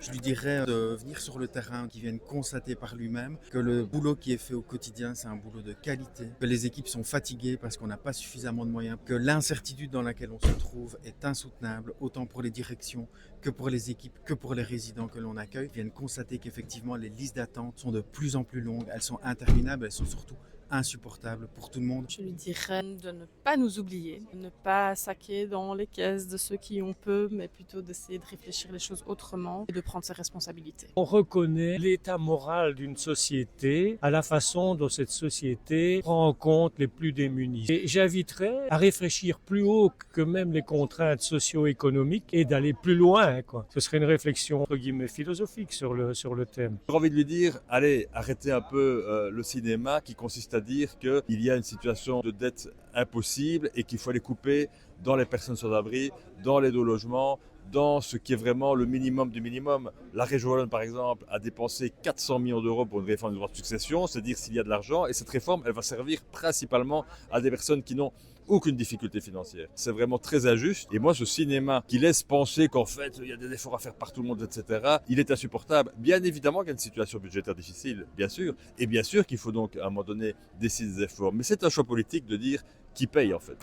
Je lui dirais de venir sur le terrain, qu'il vienne constater par lui-même que le boulot qui est fait au quotidien, c'est un boulot de qualité, que les équipes sont fatiguées parce qu'on n'a pas suffisamment de moyens, que l'incertitude dans laquelle on se trouve est insoutenable, autant pour les directions que pour les équipes, que pour les résidents que l'on accueille. Ils viennent constater qu'effectivement les listes d'attente sont de plus en plus longues, elles sont interminables, elles sont surtout insupportable pour tout le monde. Je lui dirais de ne pas nous oublier, de ne pas saquer dans les caisses de ceux qui ont peu, mais plutôt d'essayer de réfléchir les choses autrement et de prendre ses responsabilités. On reconnaît l'état moral d'une société à la façon dont cette société prend en compte les plus démunis. Et j'inviterais à réfléchir plus haut que même les contraintes socio-économiques et d'aller plus loin, quoi. Ce serait une réflexion, entre guillemets, philosophique sur le thème. J'ai envie de lui dire, allez, arrêtez un peu le cinéma qui consiste à dire qu'il y a une situation de dette impossible et qu'il faut aller couper dans les personnes sans abri, dans l'aide au logement, dans ce qui est vraiment le minimum du minimum. La région Wallonne, par exemple, a dépensé 400 millions d'euros pour une réforme du droit de succession, c'est-à-dire s'il y a de l'argent, et cette réforme, elle va servir principalement à des personnes qui n'ont aucune difficulté financière. C'est vraiment très injuste. Et moi, ce cinéma qui laisse penser qu'en fait, il y a des efforts à faire par tout le monde, etc., il est insupportable. Bien évidemment qu'il y a une situation budgétaire difficile, bien sûr. Et bien sûr qu'il faut donc, à un moment donné, décider des efforts. Mais c'est un choix politique de dire qui paye, en fait.